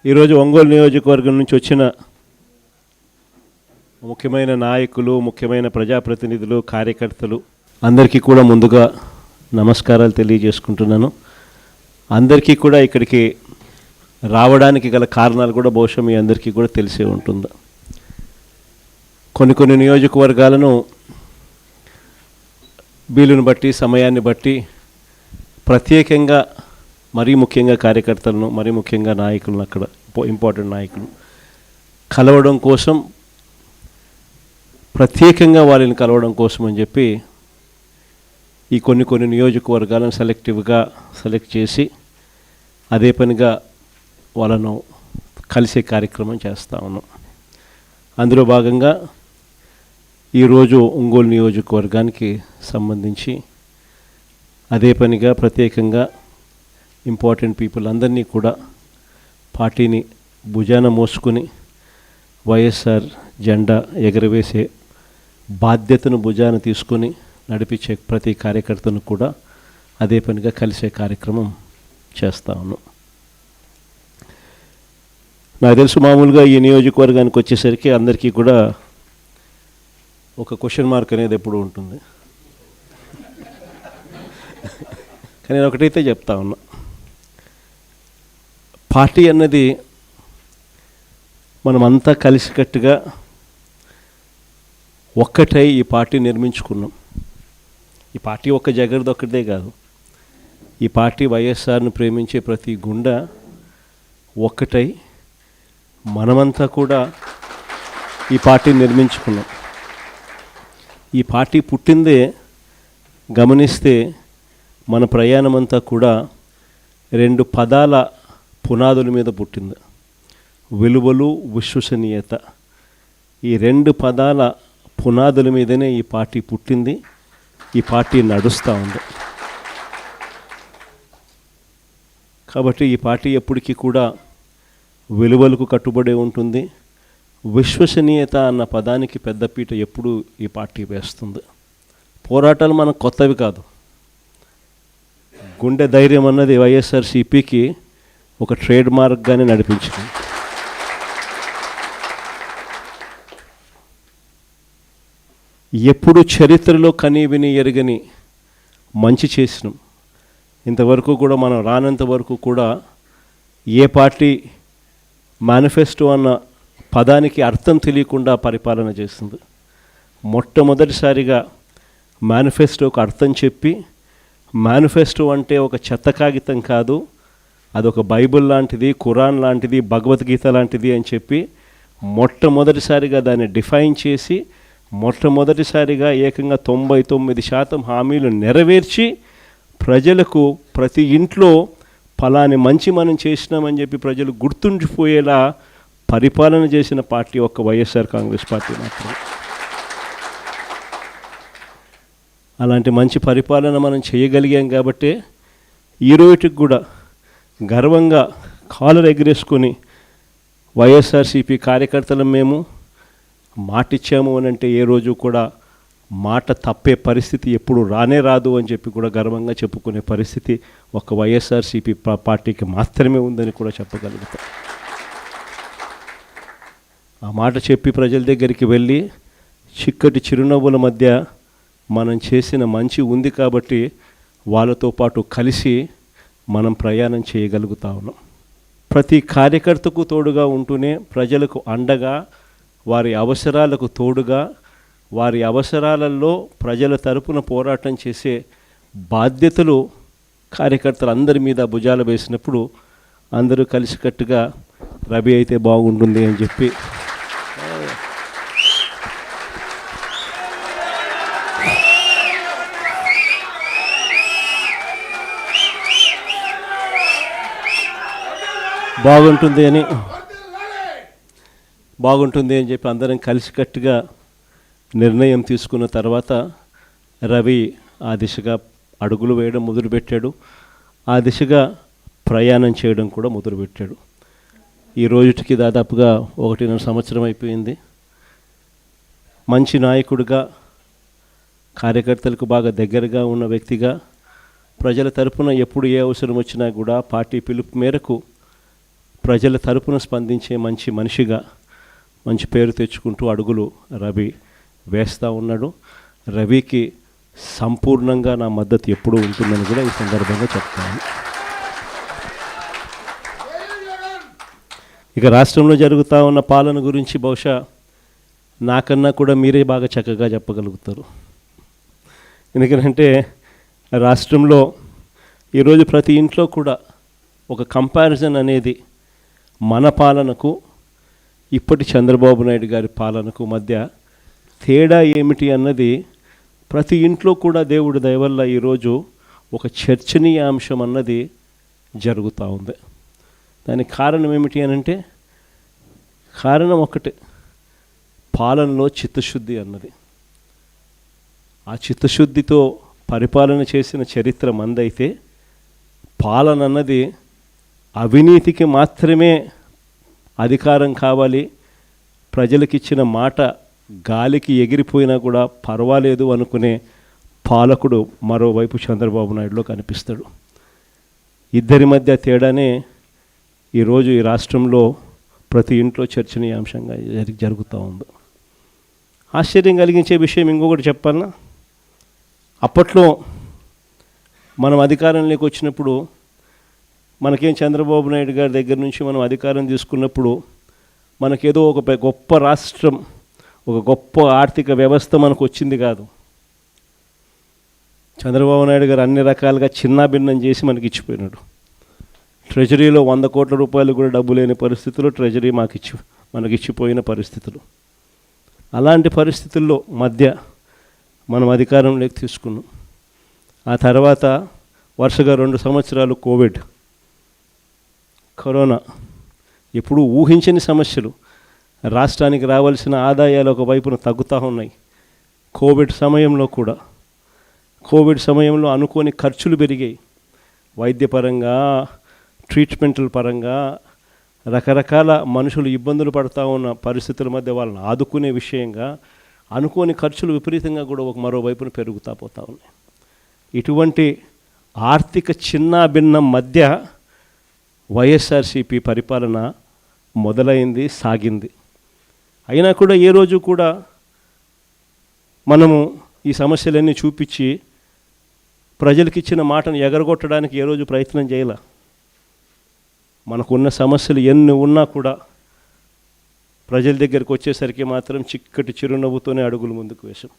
ఈరోజు ఒంగోలు నియోజకవర్గం నుంచి వచ్చిన ముఖ్యమైన నాయకులు, ముఖ్యమైన ప్రజాప్రతినిధులు, కార్యకర్తలు అందరికీ కూడా ముందుగా నమస్కారాలు తెలియజేసుకుంటున్నాను. అందరికీ కూడా ఇక్కడికి రావడానికి గల కారణాలు కూడా బహుశా మీ అందరికీ కూడా తెలిసే ఉంటుంది. కొన్ని నియోజకవర్గాలను వీలుని బట్టి, సమయాన్ని బట్టి ప్రత్యేకంగా మరీ ముఖ్యంగా కార్యకర్తలను, మరీ ముఖ్యంగా నాయకులను, అక్కడ ఇంపార్టెంట్ నాయకులు కలవడం కోసం, ప్రత్యేకంగా వాళ్ళని కలవడం కోసం అని చెప్పి ఈ కొన్ని నియోజకవర్గాలను సెలెక్ట్ చేసి అదే పనిగా వాళ్ళను కలిసే కార్యక్రమం చేస్తూ ఉన్నాం. అందులో భాగంగా ఈరోజు ఒంగోలు నియోజకవర్గానికి సంబంధించి అదే పనిగా ప్రత్యేకంగా ఇంపార్టెంట్ పీపుల్ అందరినీ కూడా పార్టీని భుజాన మోసుకుని వైఎస్ఆర్ జెండా ఎగరవేసే బాధ్యతను భుజాన తీసుకొని నడిపించే ప్రతి కార్యకర్తను కూడా అదే పనిగా కలిసే కార్యక్రమం చేస్తా ఉన్నాం. నాకు తెలుసు మామూలుగా ఈ నియోజకవర్గానికి వచ్చేసరికి అందరికీ కూడా ఒక క్వశ్చన్ మార్క్ అనేది ఎప్పుడు ఉంటుంది. కానీ నేను ఒకటైతే చెప్తా ఉన్నా, పార్టీ అన్నది మనమంతా కలిసికట్టుగా ఒక్కటై ఈ పార్టీ నిర్మించుకున్నాం. ఈ పార్టీ ఒక్క జగర్ది ఒక్కటే కాదు, ఈ పార్టీ వైఎస్ఆర్ను ప్రేమించే ప్రతి గుండె ఒక్కటై మనమంతా కూడా ఈ పార్టీ నిర్మించుకున్నాం. ఈ పార్టీ పుట్టిందే గమనిస్తే మన ప్రయాణమంతా కూడా 2 పదాల పునాదుల మీద పుట్టింది: విలువలు, విశ్వసనీయత. ఈ 2 పదాల పునాదుల మీదనే ఈ పార్టీ పుట్టింది, ఈ పార్టీ నడుస్తూ ఉంది. కాబట్టి ఈ పార్టీ ఎప్పటికీ కూడా విలువలకు కట్టుబడి ఉంటుంది. విశ్వసనీయత అన్న పదానికి పెద్దపీట ఎప్పుడు ఈ పార్టీ వేస్తుంది. పోరాటాలు మనకు కొత్తవి కాదు. గుండె ధైర్యం అన్నది వైఎస్ఆర్సీపీకి ఒక ట్రేడ్ మార్క్గానే నడిపించింది. ఎప్పుడు చరిత్రలో కనీ విని ఎరగని మంచి చేసినాం. ఇంతవరకు కూడా మనం రానంత వరకు కూడా ఏ పార్టీ మేనిఫెస్టో అన్న పదానికి అర్థం తెలియకుండా పరిపాలన చేస్తుంది. మొట్టమొదటిసారిగా మేనిఫెస్టోకు అర్థం చెప్పి, మేనిఫెస్టో అంటే ఒక చెత్త కాగితం కాదు, అదొక బైబిల్ లాంటిది, ఖురాన్ లాంటిది, భగవద్గీత లాంటిది అని చెప్పి మొట్టమొదటిసారిగా దాన్ని డిఫైన్ చేసి, మొట్టమొదటిసారిగా ఏకంగా 99% హామీలు నెరవేర్చి ప్రజలకు ప్రతి ఇంట్లో ఫలాని మంచి మనం చేసినామని చెప్పి ప్రజలు గుర్తుండిపోయేలా పరిపాలన చేసిన పార్టీ ఒక్క వైఎస్ఆర్ కాంగ్రెస్ పార్టీ మాత్రమే. అలాంటి మంచి పరిపాలన మనం చేయగలిగాం కాబట్టి ఈ రోజుకి కూడా గర్వంగా కాలర్ ఎగరేసుకొని వైఎస్ఆర్సీపీ కార్యకర్తలం మేము మాటిచ్చాము అని అంటే ఏ రోజు కూడా మాట తప్పే పరిస్థితి ఎప్పుడు రాదు అని చెప్పి కూడా గర్వంగా చెప్పుకునే పరిస్థితి ఒక వైఎస్ఆర్సీపీ పార్టీకి మాత్రమే ఉందని కూడా చెప్పగలుగుతాం. ఆ మాట చెప్పి ప్రజల దగ్గరికి వెళ్ళి చిక్కటి చిరునవ్వుల మధ్య మనం చేసిన మంచి ఉంది కాబట్టి వాళ్ళతో పాటు కలిసి మనం ప్రయాణం చేయగలుగుతా ఉన్నాం. ప్రతి కార్యకర్తకు తోడుగా ఉంటూనే ప్రజలకు అండగా, వారి అవసరాలకు తోడుగా, వారి అవసరాలలో ప్రజల తరపున పోరాటం చేసే బాధ్యతలు కార్యకర్తలు అందరి మీద భుజాలు వేసినప్పుడు అందరూ కలిసికట్టుగా రవి అయితే బాగుంటుంది అని చెప్పి బాగుంటుంది అని చెప్పి అందరం కలిసికట్టుగా నిర్ణయం తీసుకున్న తర్వాత రవి ఆ దిశగా అడుగులు వేయడం మొదలుపెట్టాడు. ఆ దిశగా ప్రయాణం చేయడం కూడా మొదలుపెట్టాడు. ఈ రోజుకి దాదాపుగా 1.5 సంవత్సరం అయిపోయింది. మంచి నాయకుడిగా, కార్యకర్తలకు బాగా దగ్గరగా ఉన్న వ్యక్తిగా, ప్రజల తరపున ఎప్పుడు ఏ అవసరం వచ్చినా కూడా పార్టీ పిలుపు మేరకు ప్రజల తరపున స్పందించే మంచి మనిషిగా మంచి పేరు తెచ్చుకుంటూ అడుగులు రవి వేస్తూ ఉన్నాడు. రవికి సంపూర్ణంగా నా మద్దతు ఎప్పుడూ ఉంటుందని కూడా ఈ సందర్భంగా చెప్తాను. ఇక రాష్ట్రంలో జరుగుతూ ఉన్న పాలన గురించి బహుశా నాకన్నా కూడా మీరే బాగా చక్కగా చెప్పగలుగుతారు. ఎందుకంటే రాష్ట్రంలో ఈరోజు ప్రతి ఇంట్లో కూడా ఒక కంపారిజన్ అనేది మన పాలనకు ఇప్పటి చంద్రబాబు నాయుడు గారి పాలనకు మధ్య తేడా ఏమిటి అన్నది ప్రతి ఇంట్లో కూడా దేవుడి దయ వల్ల ఈరోజు ఒక చర్చనీయాంశం అన్నది జరుగుతూ ఉంది. దానికి కారణం ఏమిటి అనంటే కారణం ఒకటే, పాలనలో చిత్తశుద్ధి అన్నది. ఆ చిత్తశుద్ధితో పరిపాలన చేసిన చరిత్ర మందైతే పాలన అన్నది అవినీతికి మాత్రమే అధికారం కావాలి, ప్రజలకిచ్చిన మాట గాలికి ఎగిరిపోయినా కూడా పర్వాలేదు అనుకునే పాలకుడు మరోవైపు చంద్రబాబు నాయుడులో కనిపిస్తాడు. ఇద్దరి మధ్య తేడానే ఈరోజు ఈ రాష్ట్రంలో ప్రతి ఇంట్లో చర్చనీయాంశంగా జరుగుతూ ఉంది. ఆశ్చర్యం కలిగించే విషయం ఇంకొకటి చెప్పాలన్నా, అప్పట్లో మనం అధికారంలోకి వచ్చినప్పుడు మనకేం చంద్రబాబు నాయుడు గారి దగ్గర నుంచి మనం అధికారం తీసుకున్నప్పుడు మనకేదో ఒక గొప్ప రాష్ట్రం, ఒక గొప్ప ఆర్థిక వ్యవస్థ మనకు వచ్చింది కాదు. చంద్రబాబు నాయుడు గారు అన్ని రకాలుగా చిన్నాభిన్నం చేసి ఇచ్చిపోయినాడు. ట్రెజరీలో 100 కోట్ల రూపాయలు కూడా డబ్బు లేని పరిస్థితుల్లో ట్రెజరీ మనకిచ్చిపోయిన పరిస్థితులు. అలాంటి పరిస్థితుల్లో మధ్య మనం అధికారంలోకి తీసుకున్నాం. ఆ తర్వాత వరుసగా 2 సంవత్సరాలు కరోనా, ఎప్పుడూ ఊహించని సమస్యలు, రాష్ట్రానికి రావాల్సిన ఆదాయాలు ఒకవైపున తగ్గుతూ ఉన్నాయి. కోవిడ్ సమయంలో అనుకోని ఖర్చులు పెరిగాయి. వైద్యపరంగా, ట్రీట్మెంట్ల పరంగా రకరకాల మనుషులు ఇబ్బందులు పడుతూ ఉన్న పరిస్థితుల మధ్య వాళ్ళని ఆదుకునే విషయంగా అనుకోని ఖర్చులు విపరీతంగా కూడా మరోవైపున పెరుగుతూ పోతూ ఉన్నాయి. ఇటువంటి ఆర్థిక చిన్నాభిన్నం మధ్య వైఎస్ఆర్సీపీ పరిపాలన మొదలైంది, సాగింది. అయినా కూడా ఏ రోజు కూడా మనము ఈ సమస్యలన్నీ చూపించి ప్రజలకిచ్చిన మాటను ఎగరగొట్టడానికి ఏ రోజు ప్రయత్నం చేయాల. మనకున్న సమస్యలు ఎన్ని ఉన్నా కూడా ప్రజల దగ్గరికి వచ్చేసరికి మాత్రం చిక్కటి చిరునవ్వుతోనే అడుగులు ముందుకు వేశాం.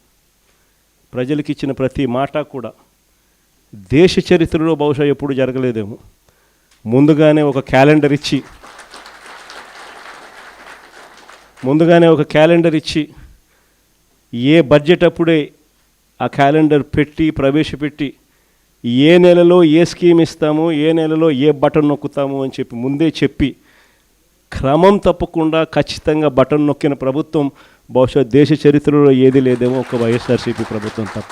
ప్రజలకిచ్చిన ప్రతి మాట కూడా దేశ చరిత్రలో బహుశా ఎప్పుడు జరగలేదేమో. ముందుగానే ఒక క్యాలెండర్ ఇచ్చి ఏ బడ్జెట్ అప్పుడే ఆ క్యాలెండర్ ప్రవేశపెట్టి ఏ నెలలో ఏ స్కీమ్ ఇస్తాము, ఏ నెలలో ఏ బటన్ నొక్కుతాము అని ముందే చెప్పి క్రమం తప్పకుండా ఖచ్చితంగా బటన్ నొక్కిన ప్రభుత్వం బహుశా దేశ చరిత్రలో ఏది లేదేమో ఒక వైఎస్ఆర్సీపీ ప్రభుత్వం తప్ప.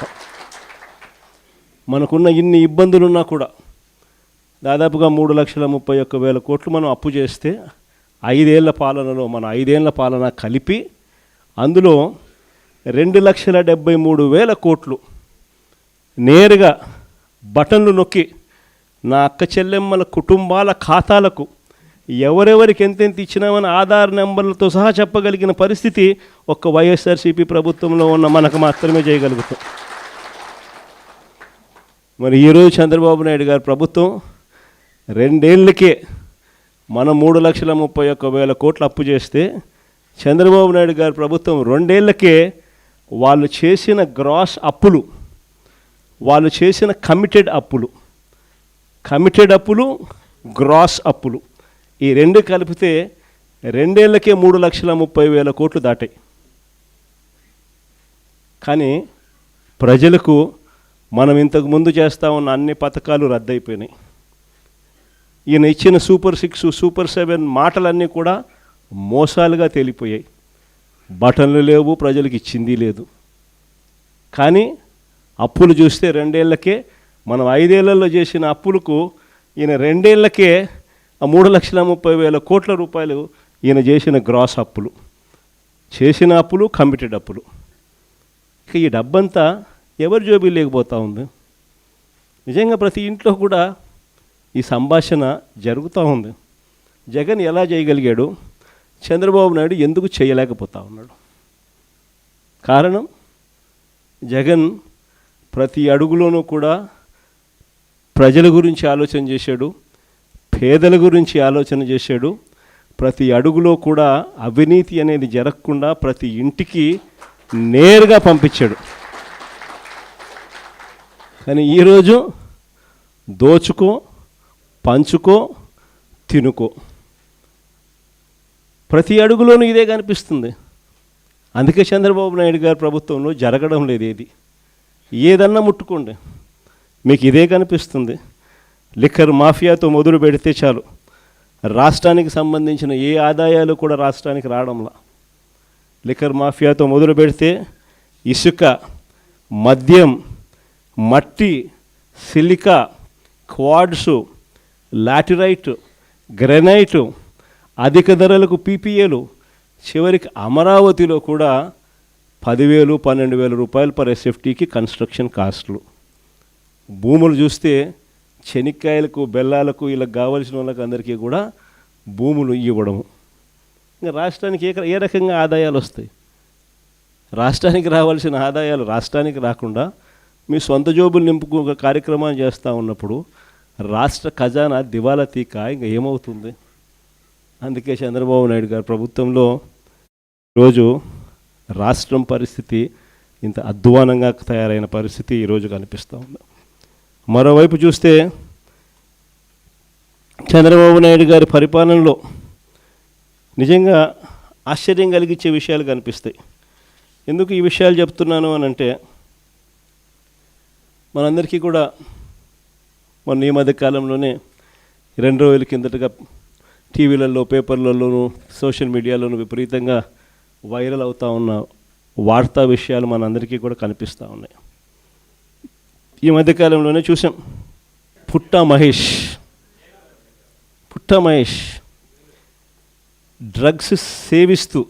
మనకున్న ఇన్ని ఇబ్బందులున్నా కూడా దాదాపుగా 3,31,000 కోట్లు మనం అప్పు చేస్తే 5 ఏళ్ల పాలనలో మన 5 ఏళ్ల పాలన కలిపి అందులో 2,73,000 కోట్లు నేరుగా బటన్లు నొక్కి నా అక్క చెల్లెమ్మల కుటుంబాల ఖాతాలకు ఎవరెవరికి ఎంతెంత ఇచ్చినామని ఆధార్ నెంబర్లతో సహా చెప్పగలిగిన పరిస్థితి ఒక్క వైఎస్ఆర్సీపీ ప్రభుత్వంలో ఉన్న మనకు మాత్రమే చేయగలుగుతాం. మరి ఈరోజు చంద్రబాబు నాయుడు గారి ప్రభుత్వం 2 ఏళ్ళకే మనం 3,31,000 కోట్లు అప్పు చేస్తే చంద్రబాబు నాయుడు గారి ప్రభుత్వం 2 ఏళ్ళకే వాళ్ళు చేసిన గ్రాస్ అప్పులు, వాళ్ళు చేసిన కమిటెడ్ అప్పులు గ్రాస్ అప్పులు ఈ 2 కలిపితే 2 ఏళ్ళకే 3,30,000 కోట్లు దాటాయి. కానీ ప్రజలకు మనం ఇంతకుముందు చేస్తూ ఉన్న అన్ని పథకాలు రద్దయిపోయినాయి. ఈయన ఇచ్చిన సూపర్ 6, సూపర్ 7 మాటలన్నీ కూడా మోసాలుగా తేలిపోయాయి. బటన్లు లేవు, ప్రజలకు ఇచ్చింది లేదు. కానీ అప్పులు చూస్తే 2 ఏళ్ళకే మనం 5 ఏళ్లలో చేసిన అప్పులకు ఈయన 2 ఏళ్ళకే 3,30,000 కోట్ల రూపాయలు ఈయన చేసిన గ్రాస్ అప్పులు, చేసిన అప్పులు, కమిటెడ్ అప్పులు. ఇక ఈ డబ్బంతా ఎవరి జోబీ లేకపోతూ ఉంది. నిజంగా ప్రతి ఇంట్లో కూడా ఈ సంభాషణ జరుగుతూ ఉంది. జగన్ ఎలా చేయగలిగాడు, చంద్రబాబు నాయుడు ఎందుకు చేయలేకపోతా ఉన్నాడు? కారణం, జగన్ ప్రతి అడుగులోనూ కూడా ప్రజల గురించి ఆలోచన చేశాడు, పేదల గురించి ఆలోచన చేశాడు. ప్రతి అడుగులో కూడా అవినీతి అనేది జరగకుండా ప్రతి ఇంటికి నేరుగా పంపించాడు. కానీ ఈరోజు దోచుకో, పంచుకో, తినుకో, ప్రతి అడుగులోనూ ఇదే కనిపిస్తుంది. అందుకే చంద్రబాబు నాయుడు గారి ప్రభుత్వంలో జరగడం లేదు. ఏదన్నా ముట్టుకోండి మీకు ఇదే కనిపిస్తుంది. లిక్కర్ మాఫియాతో మొదలు పెడితే చాలు, రాష్ట్రానికి సంబంధించిన ఏ ఆదాయాలు కూడా రాష్ట్రానికి రావడంలా. లిక్కర్ మాఫియాతో మొదలు పెడితే ఇసుక, మద్యం, మట్టి, సిలికా, క్వాడ్సు, లాటిరైట్, గ్రెనైటు, అధిక ధరలకు పీపీఏలు, చివరికి అమరావతిలో కూడా 10,000, 12,000 రూపాయలు పర్ ఎస్ఎఫ్టీకి కన్స్ట్రక్షన్ కాస్ట్లు. భూములు చూస్తే చెనిక్కాయలకు, బెల్లాలకు, ఇలా కావలసిన వాళ్ళకి అందరికీ కూడా భూములు ఇవ్వడము. ఇంకా రాష్ట్రానికి ఏ రకంగా ఆదాయాలు వస్తాయి? రాష్ట్రానికి రావాల్సిన ఆదాయాలు రాష్ట్రానికి రాకుండా మీ సొంత జోబులు నింపుకు కార్యక్రమాలు చేస్తూ ఉన్నప్పుడు రాష్ట్ర ఖజానా దివాలా తీక ఇంకా ఏమవుతుంది? అందుకే చంద్రబాబు నాయుడు గారి ప్రభుత్వంలో ఈరోజు రాష్ట్రం పరిస్థితి ఇంత అధ్వానంగా తయారైన పరిస్థితి ఈరోజు కనిపిస్తూ ఉంది. మరోవైపు చూస్తే చంద్రబాబు నాయుడు గారి పరిపాలనలో నిజంగా ఆశ్చర్యం కలిగించే విషయాలు కనిపిస్తాయి. ఎందుకు ఈ విషయాలు చెప్తున్నాను అని అంటే, మనందరికీ కూడా మొన్న ఈ మధ్య కాలంలోనే 2 రోజుల కిందటగా టీవీలలో, పేపర్లలోనూ, సోషల్ మీడియాలోనూ విపరీతంగా వైరల్ అవుతూ ఉన్న వార్తా విషయాలు మనందరికీ కూడా కనిపిస్తూ ఉన్నాయి. ఈ మధ్యకాలంలోనే చూసాం, పుట్టా మహేష్ డ్రగ్స్ సేవిస్తూ,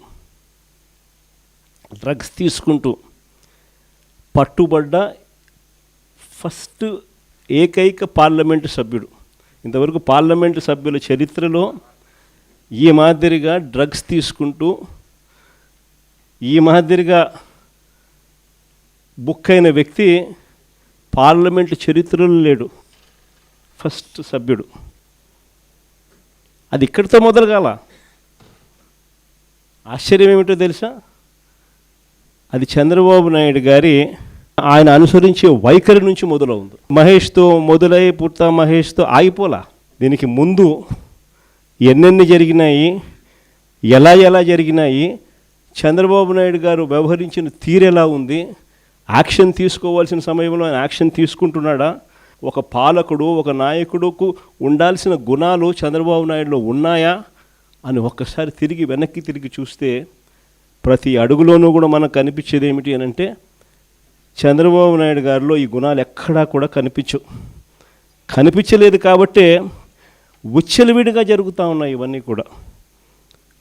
డ్రగ్స్ తీసుకుంటూ పట్టుబడ్డ ఫస్ట్ ఏకైక పార్లమెంటు సభ్యుడు. ఇంతవరకు పార్లమెంటు సభ్యుల చరిత్రలో ఈ మాదిరిగా డ్రగ్స్ తీసుకుంటూ, ఈ మాదిరిగా బుక్ అయిన వ్యక్తి పార్లమెంటు చరిత్రలో లేడు. ఫస్ట్ సభ్యుడు. అది ఇక్కడితో మొదలు కాల. ఆశ్చర్యం ఏమిటో తెలుసా? అది చంద్రబాబు నాయుడు గారి ఆయన అనుసరించే వైఖరి నుంచి మొదలవుంది. మహేష్తో మొదలై పుట్టా మహేష్తో ఆగిపోలా. దీనికి ముందు ఎన్నెన్ని జరిగినాయి, ఎలా జరిగినాయి, చంద్రబాబు నాయుడు గారు వ్యవహరించిన తీరు ఎలా ఉంది, యాక్షన్ తీసుకోవాల్సిన సమయంలో ఆయన యాక్షన్ తీసుకుంటున్నాడా, ఒక పాలకుడు, ఒక నాయకుడుకు ఉండాల్సిన గుణాలు చంద్రబాబు నాయుడులో ఉన్నాయా అని ఒక్కసారి వెనక్కి తిరిగి చూస్తే ప్రతి అడుగులోనూ కూడా మనకు కనిపించేది ఏమిటి అని అంటే, చంద్రబాబు నాయుడు గారిలో ఈ గుణాలు ఎక్కడా కూడా కనిపించలేదు. కాబట్టే విచ్చలవిడిగా జరుగుతూ ఉన్నాయి ఇవన్నీ కూడా.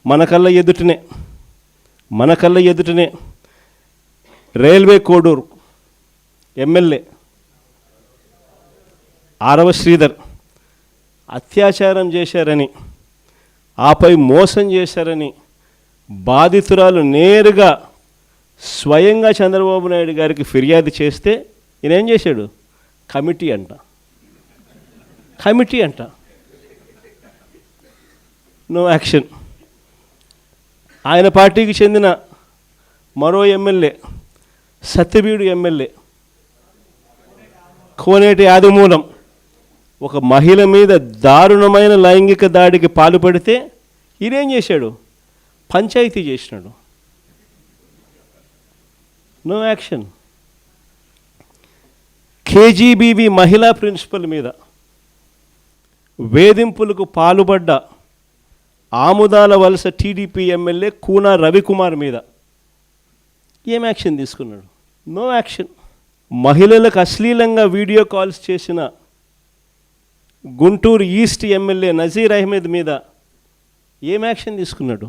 మన కళ్ళ ఎదుటనే రైల్వే కోడూరు ఎమ్మెల్యే ఆరవ శ్రీధర్ అత్యాచారం చేశారని, ఆపై మోసం చేశారని బాధితురాలు నేరుగా స్వయంగా చంద్రబాబు నాయుడు గారికి ఫిర్యాదు చేస్తే ఈయన ఏం చేశాడు? కమిటీ అంట. No action. ఆయన పార్టీకి చెందిన మరో ఎమ్మెల్యే, సత్యవీడు ఎమ్మెల్యే కోనేటి ఆదిమూలం ఒక మహిళ మీద దారుణమైన లైంగిక దాడికి పాల్పడితే ఈయనేం చేశాడు? పంచాయతీ చేసినాడు. No action. కేజీబీవీ మహిళా ప్రిన్సిపల్ మీద వేధింపులకు పాల్పడ్డ ఆముదాల వలస టీడీపీ ఎమ్మెల్యే కూనా రవికుమార్ మీద ఏం యాక్షన్ తీసుకున్నాడు? No action. మహిళలకు అశ్లీలంగా వీడియో కాల్స్ చేసిన గుంటూరు ఈస్ట్ ఎమ్మెల్యే నజీర్ అహ్మద్ మీద ఏం యాక్షన్ తీసుకున్నాడు?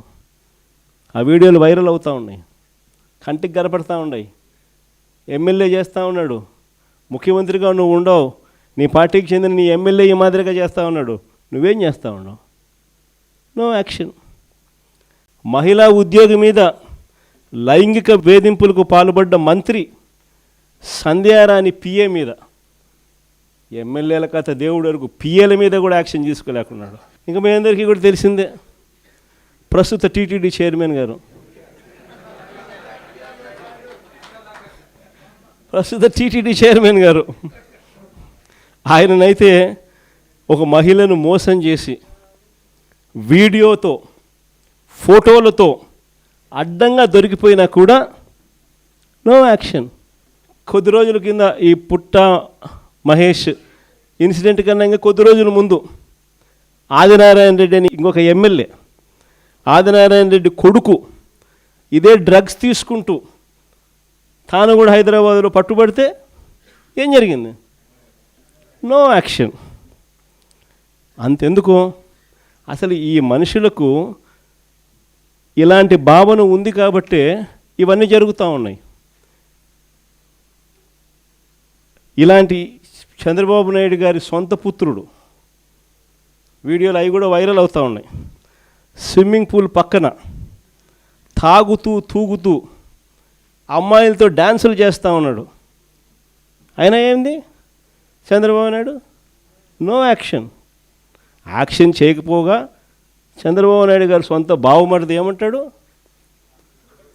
ఆ వీడియోలు వైరల్ అవుతూ ఉన్నాయి, కంటికి కనపడతా ఉన్నాయి. ఎమ్మెల్యే చేస్తూ ఉన్నాడు, ముఖ్యమంత్రిగా నువ్వు ఉండవు, నీ పార్టీకి చెందిన నీ ఎమ్మెల్యే ఈ మాదిరిగా చేస్తూ ఉన్నాడు, నువ్వేం చేస్తూ ఉన్నావు? No action. మహిళా ఉద్యోగి మీద లైంగిక వేధింపులకు పాల్పడ్డ మంత్రి సంధ్యారాణి పిఏ మీద, ఎమ్మెల్యేల కథ దేవుడు వరకు పిఏల మీద కూడా యాక్షన్ తీసుకోలేకున్నాడు. ఇంకా మీ అందరికీ కూడా తెలిసిందే, ప్రస్తుత టీటీడీ చైర్మన్ గారు, ఆయననైతే ఒక మహిళను మోసం చేసి వీడియోతో ఫోటోలతో అడ్డంగా దొరికిపోయినా కూడా నో యాక్షన్. కొద్ది రోజుల కింద ఈ పుట్ట మహేష్ ఇన్సిడెంట్ కన్నా ఇంకా కొద్ది రోజుల ముందు ఆదినారాయణ రెడ్డి అని ఇంకొక ఎమ్మెల్యే, ఆదినారాయణ రెడ్డి కొడుకు ఇదే డ్రగ్స్ తీసుకుంటూ తాను కూడా హైదరాబాద్లో పట్టుబడితే ఏం జరిగింది? No action. అంతెందుకు, అసలు ఈ మనుషులకు ఇలాంటి భావన ఉంది కాబట్టే ఇవన్నీ జరుగుతూ ఉన్నాయి. ఇలాంటి చంద్రబాబు నాయుడు గారి సొంత పుత్రుడు వీడియోలు అవి కూడా వైరల్ అవుతూ ఉన్నాయి. స్విమ్మింగ్ పూల్ పక్కన తాగుతూ తూగుతూ అమ్మాయిలతో డ్యాన్సులు చేస్తూ ఉన్నాడు. అయినా ఏంది Chandrababu Naidu? No action. Action చేయకపోగా చంద్రబాబు నాయుడు గారు సొంత బావమరిది ఏమంటాడు?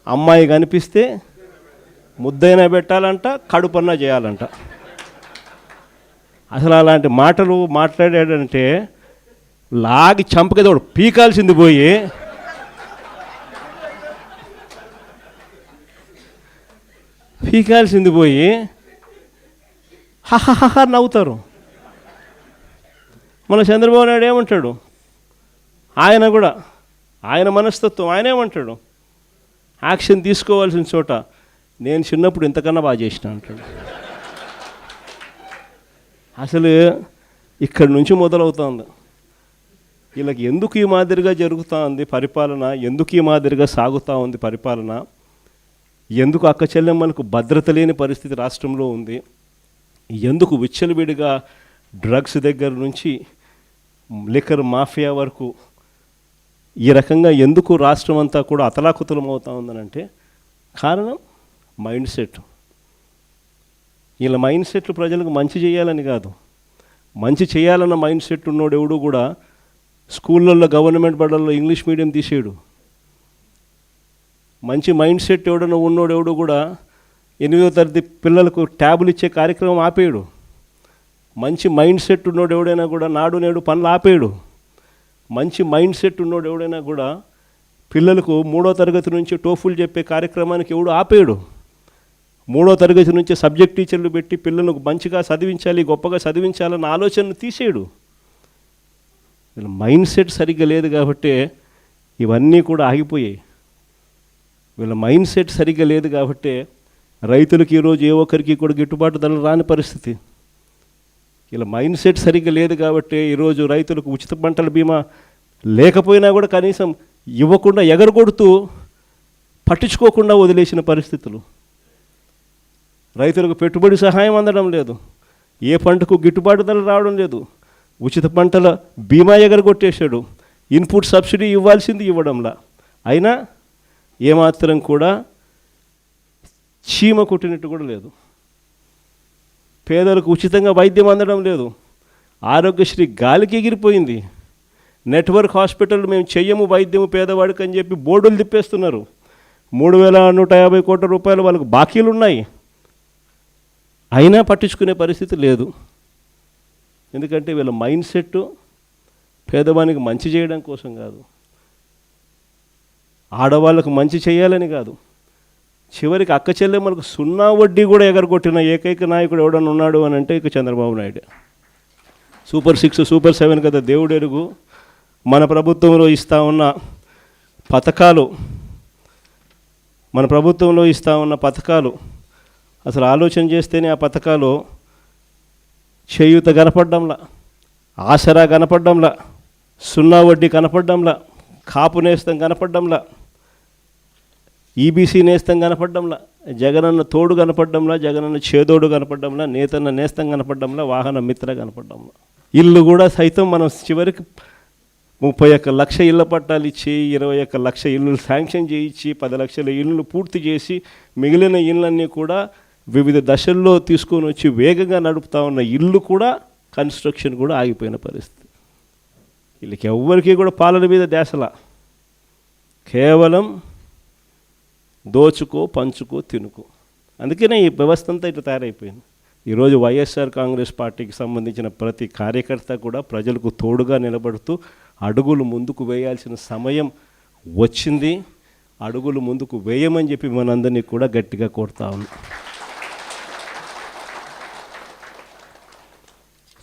అమ్మాయి కనిపిస్తే ముద్దైనా పెట్టాలంట, కడుపన్నా చేయాలంట. అసలు అలాంటి మాటలు మాట్లాడాడంటే లాగి చంపకేదోడు పీకాల్సింది పోయి హహహహ నవ్వుతారు. మన చంద్రబాబు నాయుడు ఏమంటాడు? ఆయన కూడా ఆయన మనస్తత్వం ఆయన ఏమంటాడు? యాక్షన్ తీసుకోవాల్సిన చోట నేను చిన్నప్పుడు ఇంతకన్నా బాగా చేసిన అంటాడు. అసలు ఇక్కడి నుంచి మొదలవుతుంది. వీళ్ళకి ఎందుకు ఈ మాదిరిగా జరుగుతూ ఉంది పరిపాలన, ఎందుకు ఈ మాదిరిగా సాగుతూ ఉంది పరిపాలన, ఎందుకు అక్క చెల్లెమ్మలకు భద్రత లేని పరిస్థితి రాష్ట్రంలో ఉంది, ఎందుకు విచ్చలవిడిగా డ్రగ్స్ దగ్గర నుంచి లిక్కర్ మాఫియా వరకు ఈ రకంగా ఎందుకు రాష్ట్రం అంతా కూడా అతలాకుతలం అవుతూ ఉందనంటే కారణం మైండ్ సెట్. వీళ్ళ మైండ్ సెట్లు ప్రజలకు మంచి చేయాలని కాదు, మంచి చేయాలన్న మైండ్ సెట్ ఉన్నోడు ఎవడు కూడా స్కూళ్ళల్లో గవర్నమెంట్ బడుల్లో ఇంగ్లీష్ మీడియం తీసేయడు. మంచి మైండ్ సెట్ ఎవడన్నా ఉన్నోడు ఎవడు కూడా 8వ తరగతి పిల్లలకు ట్యాబులు ఇచ్చే కార్యక్రమం ఆపేయడు. మంచి మైండ్ సెట్ ఉన్నోడు ఎవడైనా కూడా నాడు నేడు పనులు ఆపేయడు. మంచి మైండ్ సెట్ ఉన్నోడు ఎవడైనా కూడా పిల్లలకు 3వ తరగతి నుంచి టోఫుల్ చెప్పే కార్యక్రమానికి ఎవడు ఆపేయడు. 3వ తరగతి నుంచి సబ్జెక్ట్ టీచర్లు పెట్టి పిల్లలకు మంచిగా చదివించాలి, గొప్పగా చదివించాలన్న ఆలోచనను తీసేయడు. వీళ్ళ మైండ్ సెట్ సరిగ్గా లేదు కాబట్టి ఇవన్నీ కూడా ఆగిపోయాయి. వీళ్ళ మైండ్ సెట్ సరిగ్గా లేదు కాబట్టి రైతులకు ఈరోజు ఏ ఒక్కరికి కూడా గిట్టుబాటు ధరలు రాని పరిస్థితి. ఇలా మైండ్ సెట్ సరిగ్గా లేదు కాబట్టి ఈరోజు రైతులకు ఉచిత పంటల బీమా లేకపోయినా కూడా కనీసం ఇవ్వకుండా ఎగరగొడుతూ పట్టించుకోకుండా వదిలేసిన పరిస్థితులు. రైతులకు పెట్టుబడి సహాయం అందడం లేదు, ఏ పంటకు గిట్టుబాటు ధరలు రావడం లేదు, ఉచిత పంటల బీమా ఎగరగొట్టేశాడు, ఇన్పుట్ సబ్సిడీ ఇవ్వాల్సింది ఇవ్వడంలా, అయినా ఏమాత్రం కూడా చీమ కొట్టినట్టు కూడా లేదు. పేదలకు ఉచితంగా వైద్యం అందడం లేదు, ఆరోగ్యశ్రీ గాలికి ఎగిరిపోయింది. నెట్వర్క్ హాస్పిటల్ మేము చెయ్యము వైద్యము పేదవాడికి అని చెప్పి బోర్డులు తిప్పేస్తున్నారు. 3,150 కోట్ల రూపాయలు వాళ్ళకు బాకీలు ఉన్నాయి, అయినా పట్టించుకునే పరిస్థితి లేదు. ఎందుకంటే వీళ్ళ మైండ్ సెట్ పేదవానికి మంచి చేయడం కోసం కాదు, ఆడవాళ్ళకు మంచి చేయాలని కాదు, చివరికి అక్క చెల్లెమ్మలకు 0 వడ్డీ కూడా ఎగరగొట్టిన ఏకైక నాయకుడు ఎవడన్నా ఉన్నాడు అని అంటే ఇక చంద్రబాబు నాయుడు. సూపర్ 6, సూపర్ 7 కదా దేవుడు ఎరుగు. మన ప్రభుత్వంలో ఇస్తూ ఉన్న పథకాలు అసలు ఆలోచన చేస్తేనే ఆ పథకాలు చేయూత కనపడ్డంలా, ఆసరా కనపడ్డంలా, 0 వడ్డీ కనపడ్డంలా, కాపు నేస్తం కనపడ్డంలా, ఈబీసీ నేస్తం కనపడ్డంలా, జగనన్న తోడు కనపడ్డంలా, జగనన్న చేదోడు కనపడ్డంలా, నేతన్న నేస్తం కనపడ్డంలా, వాహన మిత్ర కనపడ్డంలా. ఇల్లు కూడా సైతం మనం చివరికి 31 లక్ష ఇళ్ల పట్టాలు ఇచ్చి 21 లక్ష ఇళ్ళు శాంక్షన్ చేయించి 10 లక్షల ఇళ్ళు పూర్తి చేసి మిగిలిన ఇళ్ళన్నీ కూడా వివిధ దశల్లో తీసుకొని వచ్చి వేగంగా నడుపుతా ఉన్న ఇల్లు కూడా కన్స్ట్రక్షన్ కూడా ఆగిపోయిన పరిస్థితి. వీళ్ళకి ఎవ్వరికీ కూడా పాలన మీద ధ్యాసలా, కేవలం దోచుకో పంచుకో తినుకో. అందుకనే ఈ వ్యవస్థ అంతా ఇట్లా తయారైపోయింది. ఈరోజు వైఎస్ఆర్ కాంగ్రెస్ పార్టీకి సంబంధించిన ప్రతి కార్యకర్త కూడా ప్రజలకు తోడుగా నిలబడుతూ అడుగులు ముందుకు వేయాల్సిన సమయం వచ్చింది. అడుగులు ముందుకు వేయమని చెప్పి మనందరినీ కూడా గట్టిగా కోరుతా ఉన్నాం.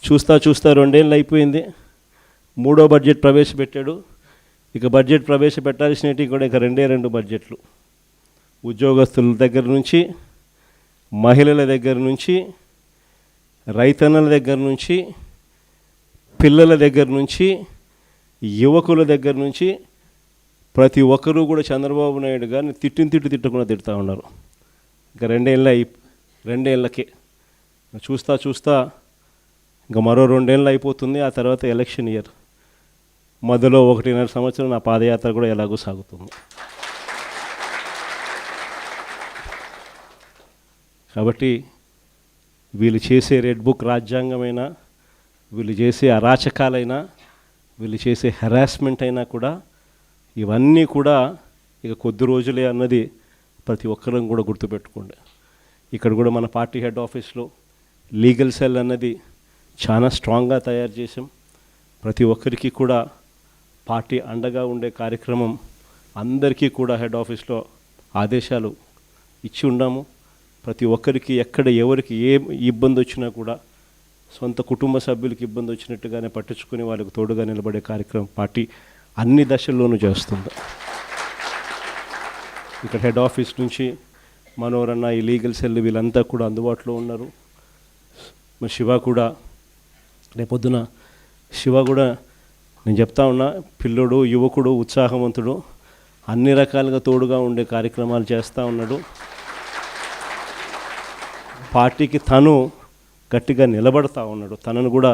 చూస్తా 2 ఏళ్ళు అయిపోయింది. 3వ బడ్జెట్ ప్రవేశపెట్టాడు. ఇక బడ్జెట్ ప్రవేశపెట్టాల్సినవి కూడా ఇక 2 బడ్జెట్లు. ఉద్యోగస్తుల దగ్గర నుంచి, మహిళల దగ్గర నుంచి, రైతన్నల దగ్గర నుంచి, పిల్లల దగ్గర నుంచి, యువకుల దగ్గర నుంచి ప్రతి ఒక్కరూ కూడా చంద్రబాబు నాయుడు గారిని తిట్టకుండా తిడుతూ ఉన్నారు. ఇంకా 2 ఏళ్ళకే చూస్తా ఇంకా మరో 2 ఏళ్ళు అయిపోతుంది. ఆ తర్వాత ఎలక్షన్ ఇయర్, మధ్యలో 1.5 సంవత్సరం నా పాదయాత్ర కూడా ఎలాగో సాగుతుంది. కాబట్టి వీళ్ళు చేసే రెడ్ బుక్ రాజ్యాంగమైనా, వీళ్ళు చేసే అరాచకాలైనా, వీళ్ళు చేసే హెరాస్మెంట్ అయినా కూడా ఇవన్నీ కూడా ఇక కొద్ది రోజులే అన్నది ప్రతి ఒక్కరం కూడా గుర్తుపెట్టుకోండి. ఇక్కడ కూడా మన పార్టీ హెడ్ ఆఫీస్లో లీగల్ సెల్ అన్నది చాలా స్ట్రాంగ్గా తయారు చేసాం. ప్రతి ఒక్కరికి కూడా పార్టీ అండగా ఉండే కార్యక్రమం అందరికీ కూడా హెడ్ ఆఫీస్లో ఆదేశాలు ఇచ్చి ఉన్నాము. ప్రతి ఒక్కరికి ఎక్కడ ఎవరికి ఏ ఇబ్బంది వచ్చినా కూడా సొంత కుటుంబ సభ్యులకి ఇబ్బంది వచ్చినట్టుగానే పట్టించుకుని వాళ్ళకు తోడుగా నిలబడే కార్యక్రమం పార్టీ అన్ని దశల్లోనూ చేస్తుంది. ఇక్కడ హెడ్ ఆఫీస్ నుంచి మనోరన్న, ఈ లీగల్ సెల్ వీళ్ళంతా కూడా అందుబాటులో ఉన్నారు. మరి శివ కూడా రేపొద్దున నేను చెప్తా ఉన్నా, పిల్లోడు, యువకుడు, ఉత్సాహవంతుడు, అన్ని రకాలుగా తోడుగా ఉండే కార్యక్రమాలు చేస్తూ ఉన్నాడు. పార్టీకి తను గట్టిగా నిలబడతా ఉన్నాడు. తనను కూడా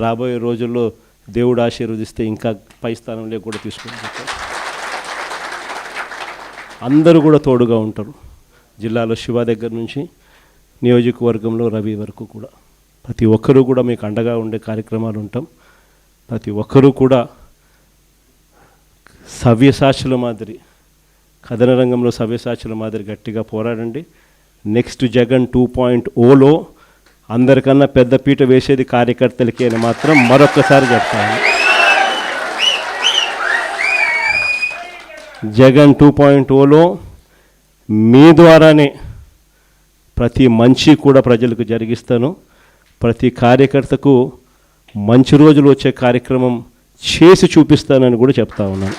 రాబోయే రోజుల్లో దేవుడు ఆశీర్వదిస్తే ఇంకా పై స్థానంలో కూడా తీసుకుంటారు. అందరూ కూడా తోడుగా ఉంటారు. జిల్లాలో శివ దగ్గర నుంచి నియోజకవర్గంలో రవి వరకు కూడా ప్రతి ఒక్కరూ కూడా మీకు అండగా ఉండే కార్యక్రమాలు ఉంటాం. ప్రతి ఒక్కరూ కూడా సవ్యసాచుల మాదిరి, కథన రంగంలో సవ్యసాచుల మాదిరి గట్టిగా పోరాడండి. నెక్స్ట్ జగన్ 2.0లో అందరికన్నా పెద్ద పీట వేసేది కార్యకర్తలకి అని మాత్రం మరొక్కసారి చెప్తాను. జగన్ 2.0లో మీ ద్వారానే ప్రతి మంచి కూడా ప్రజలకు జరిగిస్తాను. ప్రతి కార్యకర్తకు మంచి రోజులు వచ్చే కార్యక్రమం చేసి చూపిస్తానని కూడా చెప్తా ఉన్నాను.